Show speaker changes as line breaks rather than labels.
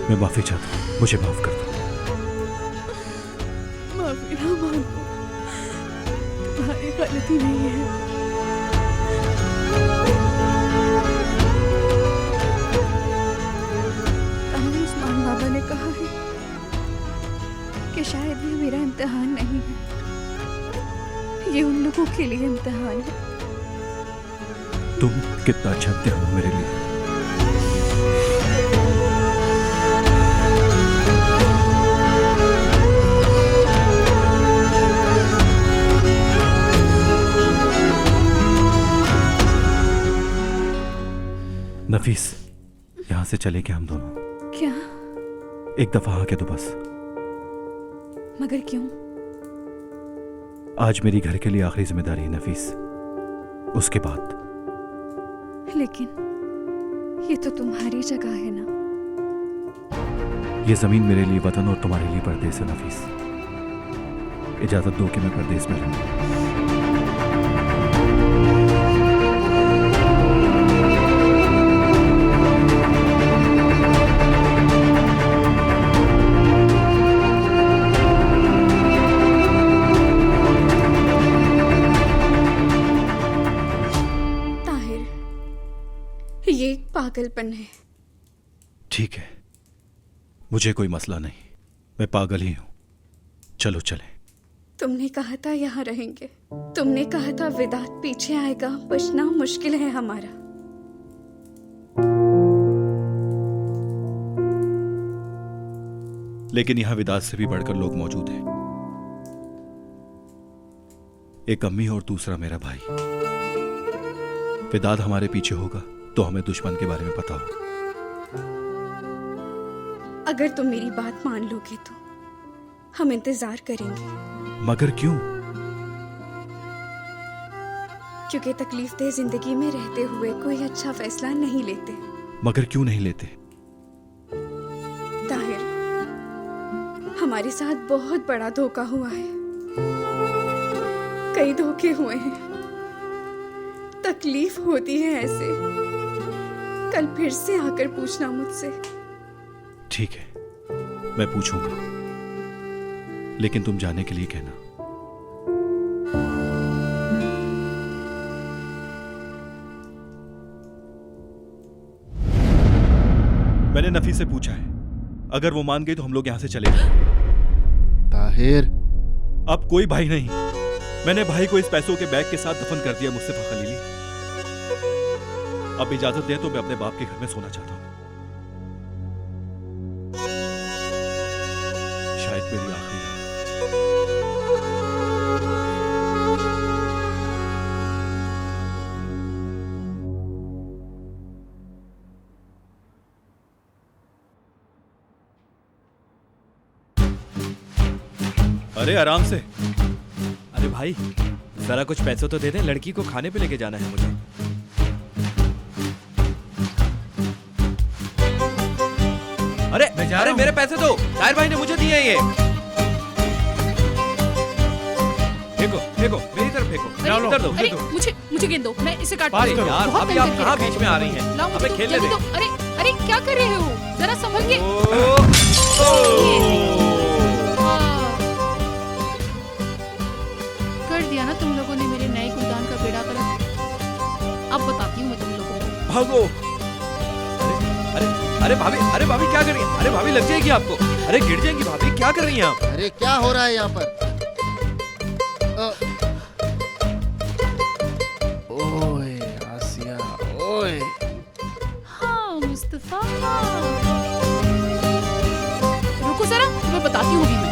मैं माफी चाहता हूँ, मुझे माफ कर दो।
माफी ना मांगो, तुम्हारी गलती नहीं है। कहाँ उस्मान बाबा ने कहा है कि शायद ये मेरा इम्तिहान नहीं है, ये उन लोगों के लिए इम्तिहान है।
तुम कितना अच्छा इम्तिहान हो मेरे लिए। नफीस, यहां से चले क्या हम दोनों?
क्या?
एक दफा आके तो बस।
मगर क्यों?
आज मेरी घर के लिए आखिरी जिम्मेदारी है नफीस, उसके बाद।
लेकिन ये तो तुम्हारी जगह है ना।
ये जमीन मेरे लिए वतन और तुम्हारे लिए परदेस है नफीस। इजाजत दो कि मैं परदेस में रहूं।
ये एक पागलपन है।
ठीक है, मुझे कोई मसला नहीं, मैं पागल ही हूं। चलो चले।
तुमने कहा था यहाँ रहेंगे, तुमने कहा था विदात पीछे आएगा, बचना मुश्किल है हमारा।
लेकिन यहां विदात से भी बढ़कर लोग मौजूद हैं। एक अम्मी और दूसरा मेरा भाई। विदात हमारे पीछे होगा तो हमें दुश्मन के बारे में पता हो।
अगर तुम मेरी बात मान लोगे तो हम इंतजार करेंगे।
मगर क्यों?
क्योंकि तकलीफदेह जिंदगी में रहते हुए कोई अच्छा फैसला नहीं लेते।
मगर क्यों नहीं लेते?
ताहिर, हमारे साथ बहुत बड़ा धोखा हुआ है, कई धोखे हुए हैं। तकलीफ होती है ऐसे। कल फिर से आकर पूछना मुझसे।
ठीक है, मैं पूछूंगा, लेकिन तुम जाने के लिए कहना। मैंने नफी से पूछा है, अगर वो मान गई तो हम लोग यहां से चले जाएंगे।
ताहिर,
अब कोई भाई नहीं। मैंने भाई को इस पैसों के बैग के साथ दफन कर दिया मुस्तफा खलीली। अब इजाजत दे तो मैं अपने बाप के घर में सोना चाहता हूं। शायद मेरी आखिरी रात। अरे आराम से।
अरे भाई, जरा कुछ पैसे तो दे दे, लड़की को खाने पे लेके जाना है मुझे। अरे मेरे पैसे दो, ताहिर भाई ने मुझे दिए ये। फेंको फेंको, मेरी तरफ फेंको। इधर दो,
अरे मुझे गेंद दो, मैं इसे काट
अरे यार, अभी आप कहाँ बीच में आ रही हैं? हमें खेलने दो।
अरे क्या कर रहे हो? जरा संभल के। कर दिया ना तुम लोगों ने मेरे नए गुलदान का बेड़ा गर्क। अब बताती हूँ मैं तुम लोगों को।
भागो। अरे भाभी क्या कर रही हैं? अरे भाभी लग जाएगी आपको। अरे गिर जाएंगी भाभी, क्या कर रही हैं आप?
अरे क्या हो रहा है यहाँ पर? ओए आसिया, ओए।
हाँ मुस्तफा, रुको जरा, तुम्हें बताती हूँ अभी मैं।